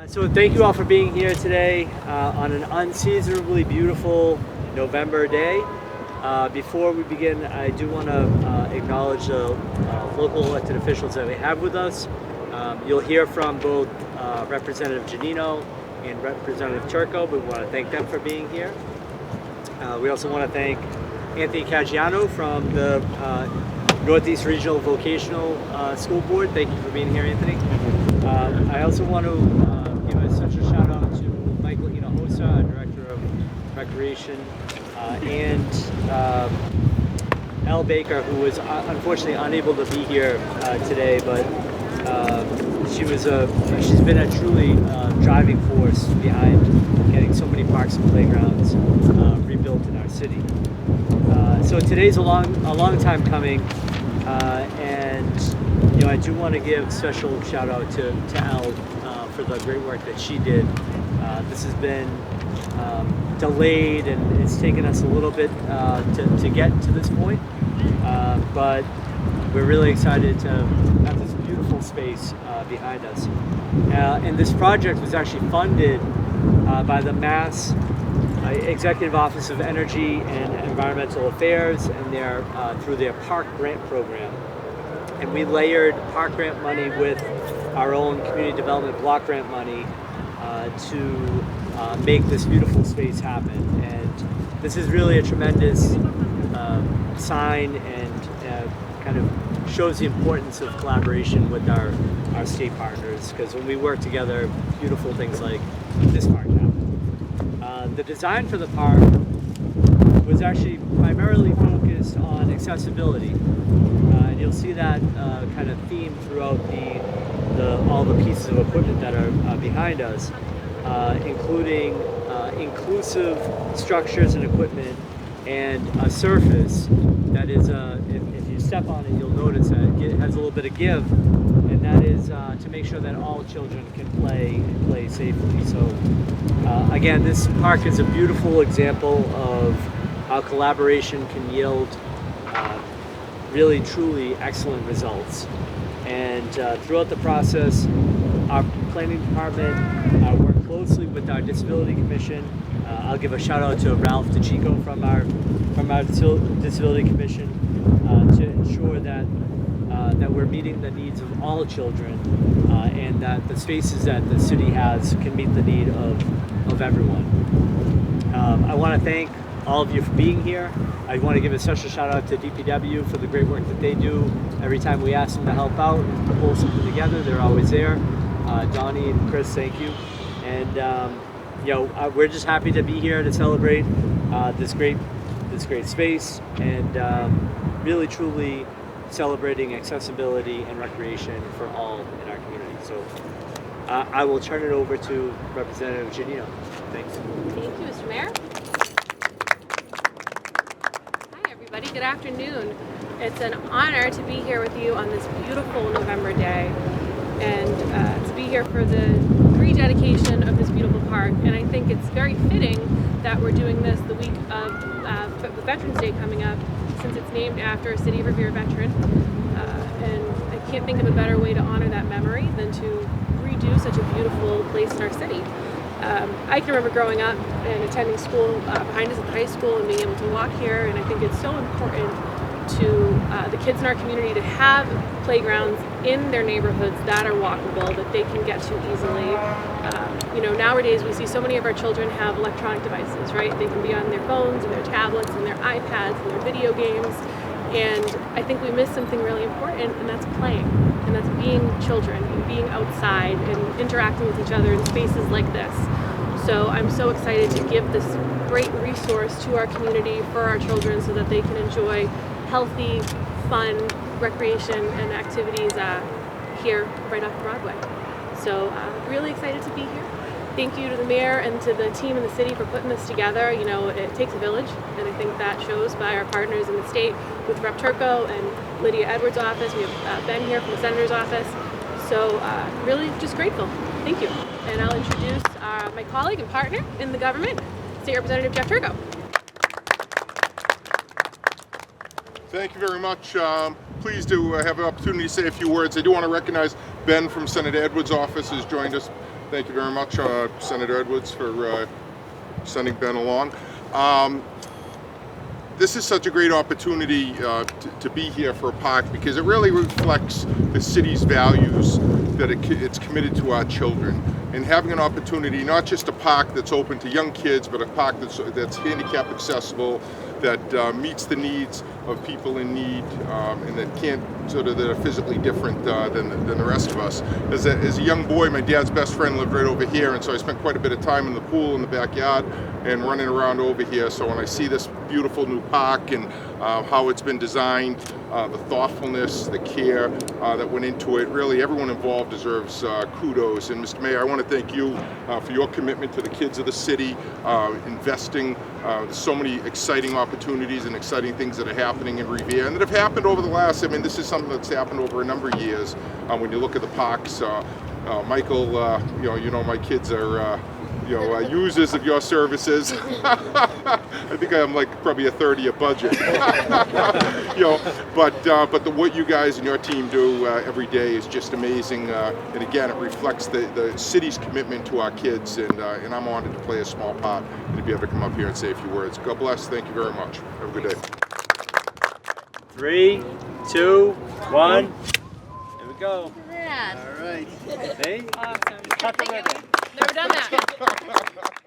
So thank you all for being here today on an unseasonably beautiful November day. Before we begin, I do want to acknowledge the local elected officials that we have with us. You'll hear from both Representative Giannino and Representative Turco, but we want to thank them for being here. We also want to thank Anthony Caggiano from the Northeast Regional Vocational School Board. Thank you for being here, Anthony. I also want to give a special shout out to Michael Hinojosa, our Director of Recreation, and Elle Baker, who was unfortunately unable to be here today, but she's been a truly driving force behind getting so many parks and playgrounds rebuilt in our city. So today's a long time coming, and I do want to give special shout out to Elle for the great work that she did. This has been delayed, and it's taken us a little bit to get to this point, but we're really excited to have this beautiful space behind us. And this project was actually funded by the Mass Executive Office of Energy and Environmental Affairs, and through their Park Grant Program. And we layered Park Grant money with our own Community Development Block Grant money to make this beautiful space happen. And this is really a tremendous sign, and kind of shows the importance of collaboration with our state partners, because when we work together, beautiful things like this park happen. The design for the park was actually primarily focused on accessibility, and you'll see that kind of theme throughout all the pieces of equipment that are behind us, including inclusive structures and equipment, and a surface that is, if you step on it, you'll notice that it has a little bit of give, and that is to make sure that all children can play safely. So again, this park is a beautiful example of how collaboration can yield really truly excellent results. And throughout the process, our planning department worked closely with our Disability Commission. I'll give a shout out to Ralph DeChico from our Disability Commission to ensure that we're meeting the needs of all children, and that the spaces that the city has can meet the need of everyone. I want to thank all of you for being here. I want to give a special shout out to DPW for the great work that they do. Every time we ask them to help out and to pull something together, they're always there. Donnie and Chris, thank you. And we're just happy to be here to celebrate this great space, and really truly celebrating accessibility and recreation for all in our community. So I will turn it over to Representative Giannino. Thanks. Thank you, Mr. Mayor. Hi, everybody. Good afternoon. It's an honor to be here with you on this beautiful November day, and to be here for the rededication of this beautiful park. And I think it's very fitting that we're doing this the week of Veterans Day coming up, since it's named after a City of Revere veteran. And I can't think of a better way to honor that memory than to redo such a beautiful place in our city. I can remember growing up and attending school behind us at the high school and being able to walk here, and I think it's so important to the kids in our community to have playgrounds in their neighborhoods that are walkable, that they can get to easily. Nowadays we see so many of our children have electronic devices, right? They can be on their phones and their tablets and their iPads and their video games, and I think we miss something really important, and that's playing, and that's being children and being outside and interacting with each other in spaces like this. So I'm so excited to give this great resource to our community for our children so that they can enjoy healthy, fun recreation and activities here right off Broadway. So really excited to be here. Thank you to the mayor and to the team in the city for putting this together. It takes a village, and I think that shows by our partners in the state with Rep. Turco and Lydia Edwards' office. We have Ben here from the Senator's office. So really just grateful. Thank you. And I'll introduce my colleague and partner in the government, State Representative Jeff Turco. Thank you very much. Pleased to have an opportunity to say a few words. I do want to recognize Ben from Senator Edwards' office has joined us Thank you very much, Senator Edwards, for sending Ben along. This is such a great opportunity to be here for a park because it really reflects the city's values that it's committed to our children. And having an opportunity, not just a park that's open to young kids, but a park that's handicap accessible, that meets the needs of people in need, and that are physically different than the rest of us. As a young boy, my dad's best friend lived right over here, and so I spent quite a bit of time in the pool in the backyard and running around over here. So when I see this beautiful new park and how it's been designed, the thoughtfulness, the care that went into it, really everyone involved deserves kudos. And Mr. Mayor, I want to thank you for your commitment to the kids of the city, investing. There's so many exciting opportunities and exciting things that are happening in Revere and that have happened over the last, this is something that's happened over a number of years. When you look at the parks, Michael, you know my kids are users of your services. I think I'm like probably a third of your budget. But what you guys and your team do every day is just amazing. And again, it reflects the city's commitment to our kids. And I'm honored to play a small part and to be able to come up here and say a few words. God bless. Thank you very much. Have a good day. 3, 2, 1. Here we go. Yeah. All right. Hey. Awesome. Cut the ribbon. Never done that.